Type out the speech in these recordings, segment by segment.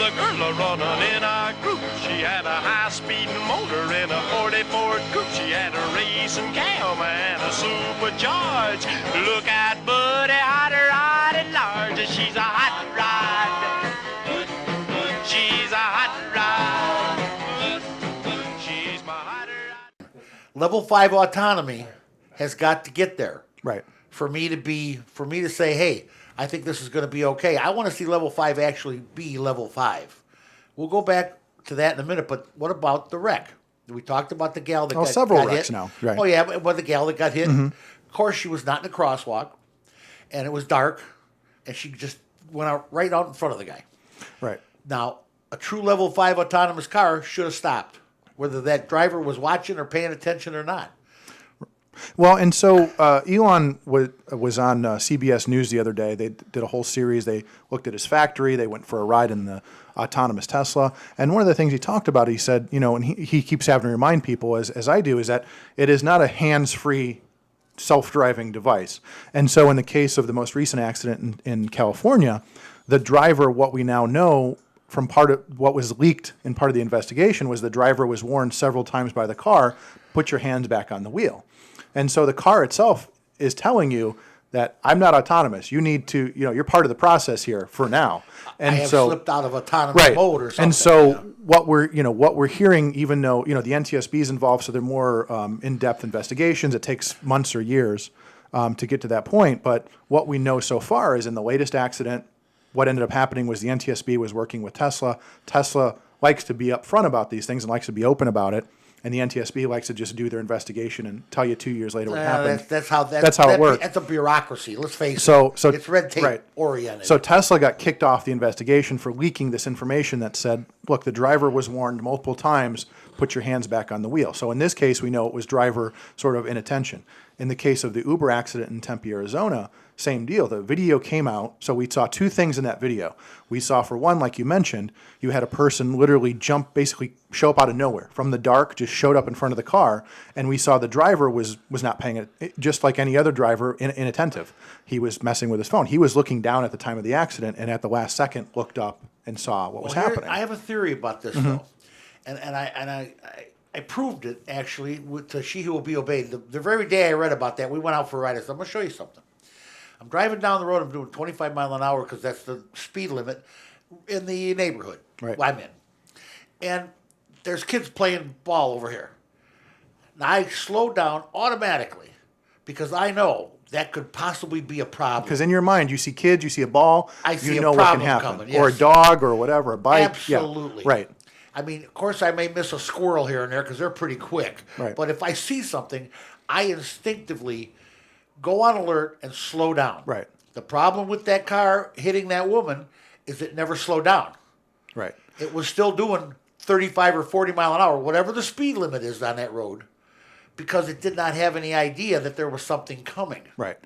a girl a-running in a group. She had a high-speed motor in a 40 Ford coupe. She had a racing cam and a supercharged. Look at Buddy, hot rod at large. She's a hot rod. She's a hot rod. She's my hot rod. Level 5 autonomy has got to get there. Right. For me to say, hey, I think this is going to be okay. I want to see level 5 actually be level 5. We'll go back to that in a minute, but what about the wreck? We talked about the gal that several got wrecks hit. now. Right. Oh, yeah, but the gal that got hit, of course, she was not in a crosswalk, and it was dark, and she just went out right out in front of the guy. Right. Now, a true level 5 autonomous car should have stopped, whether that driver was watching or paying attention or not. Well, and so Elon was on CBS News the other day. They did a whole series. They looked at his factory. They went for a ride in the autonomous Tesla. And one of the things he talked about, he said, and he keeps having to remind people, as I do, is that it is not a hands-free self-driving device. And so in the case of the most recent accident in California, the driver, what we now know from part of what was leaked in part of the investigation, was the driver was warned several times by the car, put your hands back on the wheel. And so the car itself is telling you that I'm not autonomous. You need to, you're part of the process here for now. And I have so slipped out of autonomous mode or something. And so what we're hearing, even though the NTSB is involved, so they're more in-depth investigations. It takes months or years to get to that point. But what we know so far is in the latest accident, what ended up happening was the NTSB was working with Tesla. Tesla likes to be upfront about these things and likes to be open about it. And the NTSB likes to just do their investigation and tell you 2 years later what happened. That's how it works. That's a bureaucracy. Let's face it. So it's red tape oriented. So Tesla got kicked off the investigation for leaking this information that said, look, the driver was warned multiple times, put your hands back on the wheel. So in this case, we know it was driver sort of inattention. In the case of the Uber accident in Tempe, Arizona, same deal. The video came out, so we saw two things in that video. We saw, for one, like you mentioned, you had a person literally basically show up out of nowhere from the dark, just showed up in front of the car, and we saw the driver was not paying it, just like any other driver, inattentive. He was messing with his phone. He was looking down at the time of the accident, and at the last second looked up and saw what was happening. I have a theory about this, though, and I proved it, actually, with She Who Will Be Obeyed. The very day I read about that, we went out for a ride. I said, I'm going to show you something. I'm driving down the road. I'm doing 25 miles an hour because that's the speed limit in the neighborhood I'm in. And there's kids playing ball over here. Now, I slow down automatically because I know that could possibly be a problem. Because in your mind, you see kids, you see a ball, I see you a know what can problem happen. coming, yes. Or a dog or whatever, a bike. Absolutely. Yeah, right. I mean, of course, I may miss a squirrel here and there because they're pretty quick. Right. But if I see something, I instinctively go on alert and slow down. Right. The problem with that car hitting that woman is it never slowed down. Right. It was still doing 35 or 40 mile an hour, whatever the speed limit is on that road, because it did not have any idea that there was something coming. Right.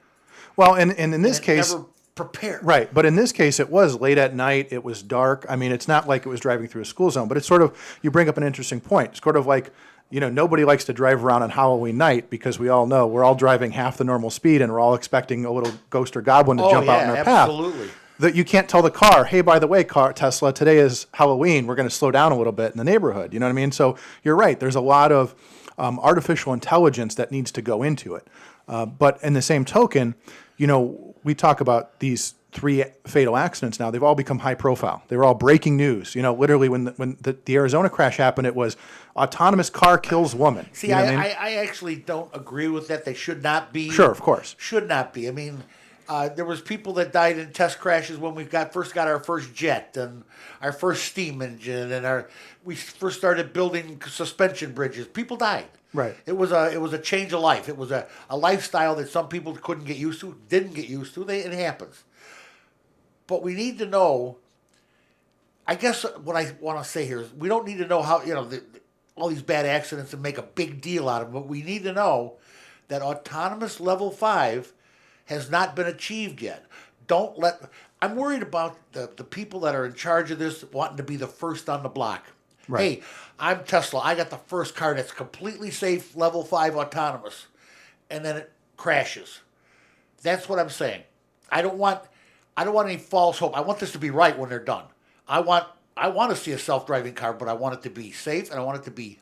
Well, and in this case, never prepared. Right. But in this case, it was late at night. It was dark. I mean, it's not like it was driving through a school zone, but it's sort of, you bring up an interesting point. It's sort of like, nobody likes to drive around on Halloween night because we all know we're all driving half the normal speed and we're all expecting a little ghost or goblin to jump out in our path. Absolutely. That you can't tell the car, hey, by the way, Tesla, today is Halloween. We're going to slow down a little bit in the neighborhood. You know what I mean? So you're right. There's a lot of artificial intelligence that needs to go into it. But in the same token, we talk about these 3 fatal accidents now. They've all become high profile. They were all breaking news. Literally when the Arizona crash happened, it was autonomous car kills woman. See, I actually don't agree with that. They should not be. Sure, of course. Should not be. I mean, there was people that died in test crashes when we first got our first jet and our first steam engine and we first started building suspension bridges. People died. Right. It was a change of life. It was a lifestyle that some people couldn't get used to, didn't get used to. It happens. But we need to know, I guess what I want to say here is we don't need to know how, all these bad accidents and make a big deal out of them, but we need to know that autonomous level 5 has not been achieved yet. I'm worried about the people that are in charge of this wanting to be the first on the block. Right. Hey, I'm Tesla. I got the first car that's completely safe, level 5 autonomous. And then it crashes. That's what I'm saying. I don't want any false hope. I want this to be right when they're done. I want I want to see a self-driving car, but I want it to be safe and I want it to be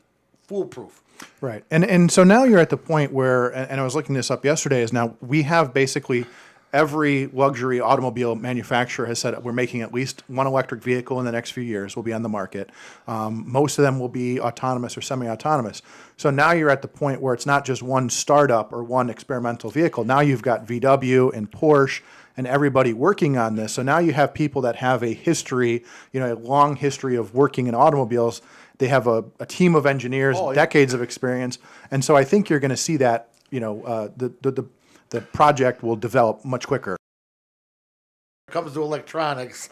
foolproof. Right. And so now you're at the point where, and I was looking this up yesterday, is now we have basically every luxury automobile manufacturer has said we're making at least one electric vehicle in the next few years will be on the market. Most of them will be autonomous or semi-autonomous. So now you're at the point where it's not just one startup or one experimental vehicle. Now you've got VW and Porsche and everybody working on this. So now you have people that have a history, a long history of working in automobiles. They have a team of engineers, decades of experience. And so I think you're going to see that, the project will develop much quicker. When it comes to electronics.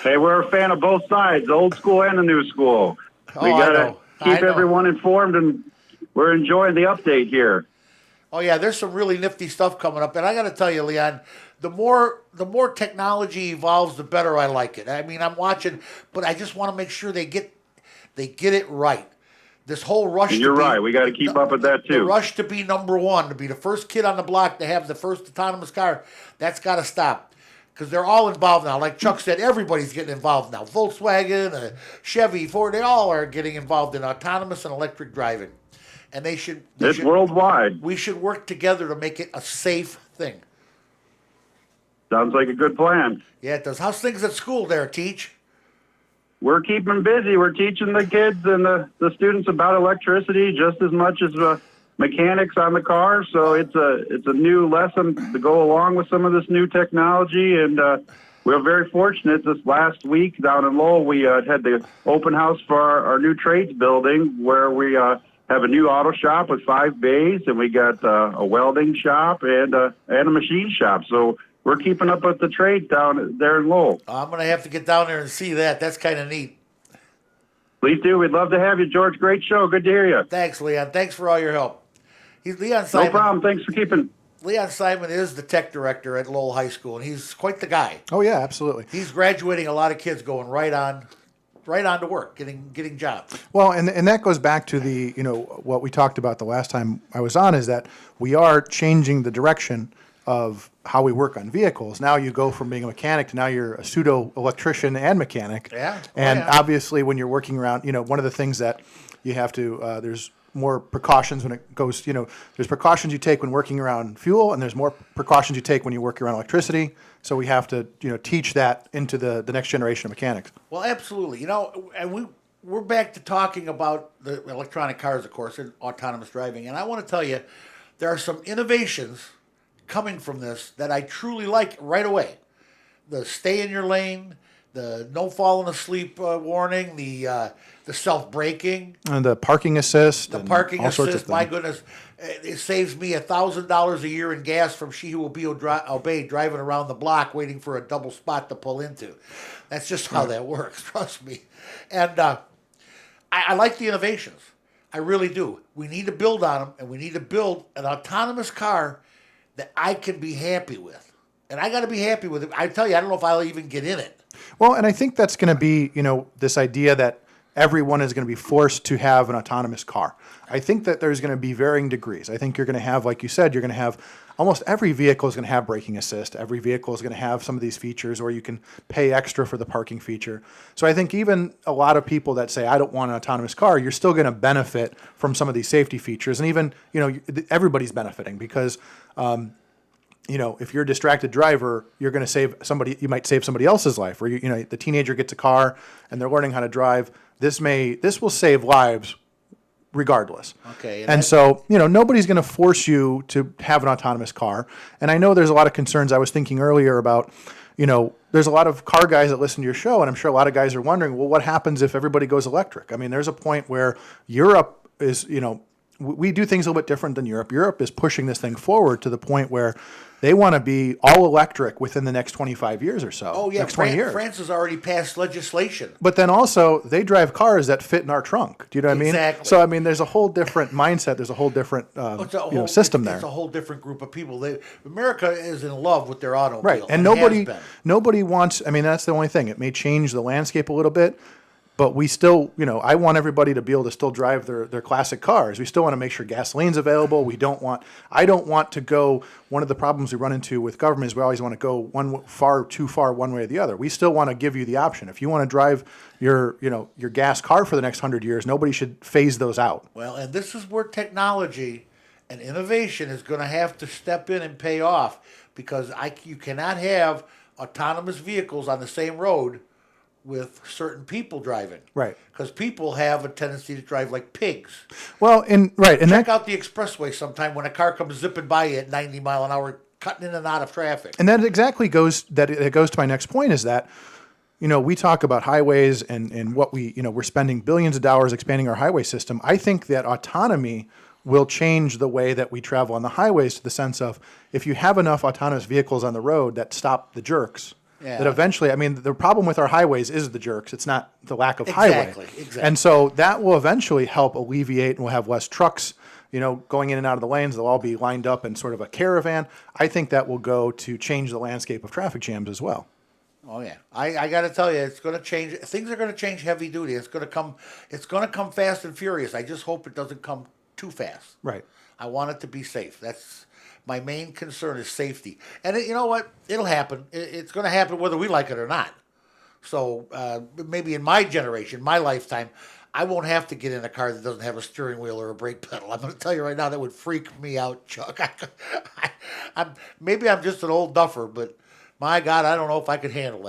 Hey, we're a fan of both sides, the old school and the new school. We got to keep everyone informed, and we're enjoying the update here. Oh, yeah, there's some really nifty stuff coming up. And I got to tell you, Leon, the more technology evolves, the better I like it. I mean, I'm watching, but I just want to make sure they get it right. This whole rush. And you're right. We got to keep up with that too. The rush to be number one, to be the first kid on the block to have the first autonomous car, that's got to stop. Because they're all involved now. Like Chuck said, everybody's getting involved now. Volkswagen, Chevy, Ford, they all are getting involved in autonomous and electric driving. And they should. It's worldwide. We should work together to make it a safe thing. Sounds like a good plan. Yeah, it does. How's things at school there, Teach? We're keeping busy. We're teaching the kids and the students about electricity just as much as mechanics on the car. So it's a new lesson to go along with some of this new technology. And we're very fortunate this last week down in Lowell, we had the open house for our new trades building where we have a new auto shop with 5 bays, and we got a welding shop and a machine shop. So we're keeping up with the trades down there in Lowell. I'm going to have to get down there and see that. That's kind of neat. Please do. We'd love to have you, George. Great show. Good to hear you. Thanks, Leon. Thanks for all your help. He's Leon Simon. No problem. Thanks for keeping. Leon Simon is the tech director at Lowell High School, and he's quite the guy. Oh, yeah, absolutely. He's graduating a lot of kids going right on to work, getting jobs. Well, and that goes back to the, what we talked about the last time I was on, is that we are changing the direction of how we work on vehicles. Now you go from being a mechanic to now you're a pseudo electrician and mechanic. Yeah. And obviously when you're working around, one of the things that you have to, there's more precautions when it goes, there's precautions you take when working around fuel, and there's more precautions you take when you work around electricity. So we have to, teach that into the next generation of mechanics. Well, absolutely. And we're back to talking about the electronic cars, of course, and autonomous driving. And I want to tell you, there are some innovations coming from this that I truly like right away. The stay in your lane, the no falling asleep warning, the self-braking. And the parking assist. The parking assist, my goodness. It saves me $1,000 a year in gas from she who will be obeyed driving around the block waiting for a double spot to pull into. That's just how that works, trust me. And I like the innovations. I really do. We need to build on them, and we need to build an autonomous car that I can be happy with. And I got to be happy with it. I tell you, I don't know if I'll even get in it. Well, and I think that's going to be, this idea that everyone is going to be forced to have an autonomous car. I think that there's going to be varying degrees. I think you're going to have, like you said, you're going to have almost every vehicle is going to have braking assist. Every vehicle is going to have some of these features, or you can pay extra for the parking feature. So I think even a lot of people that say, I don't want an autonomous car, you're still going to benefit from some of these safety features. And even, everybody's benefiting because, if you're a distracted driver, you're going to save somebody. You might save somebody else's life. Or the teenager gets a car and they're learning how to drive. This will save lives, regardless. Okay. And so nobody's going to force you to have an autonomous car. And I know there's a lot of concerns. I was thinking earlier about, there's a lot of car guys that listen to your show, and I'm sure a lot of guys are wondering, well, what happens if everybody goes electric? I mean, there's a point where Europe is, we do things a little bit different than Europe. Europe is pushing this thing forward to the point where they want to be all electric within the next 25 years or so. Oh, yeah. Next 20 years. France has already passed legislation. But then also, they drive cars that fit in our trunk. Do you know what I mean? Exactly. So, there's a whole different mindset. There's a whole different system there. It's a whole different group of people. America is in love with their automobile. Right. And nobody wants, that's the only thing. It may change the landscape a little bit. But we still, I want everybody to be able to still drive their classic cars. We still want to make sure gasoline's available. I don't want to go, one of the problems we run into with government is we always want to go too far one way or the other. We still want to give you the option. If you want to drive your gas car for the next 100 years, nobody should phase those out. Well, and this is where technology and innovation is going to have to step in and pay off, because you cannot have autonomous vehicles on the same road with certain people driving. Right. Because people have a tendency to drive like pigs. Well, Check out the expressway sometime when a car comes zipping by you at 90 mile an hour, cutting in and out of traffic. And that exactly goes to my next point, is that, we talk about highways and what we're spending billions of dollars expanding our highway system. I think that autonomy will change the way that we travel on the highways, to the sense of, if you have enough autonomous vehicles on the road that stop the jerks, that eventually, the problem with our highways is the jerks. It's not the lack of highway. Exactly. And so that will eventually help alleviate, and we'll have less trucks, going in and out of the lanes. They'll all be lined up in sort of a caravan. I think that will go to change the landscape of traffic jams as well. Oh yeah, I got to tell you, it's going to change. Things are going to change heavy duty. It's going to come fast and furious. I just hope it doesn't come too fast. Right. I want it to be safe. That's my main concern, is safety. And you know what? It'll happen. It's going to happen whether we like it or not. So maybe in my generation, my lifetime, I won't have to get in a car that doesn't have a steering wheel or a brake pedal. I'm going to tell you right now, that would freak me out, Chuck. Maybe I'm just an old duffer, but my God, I don't know if I could handle it.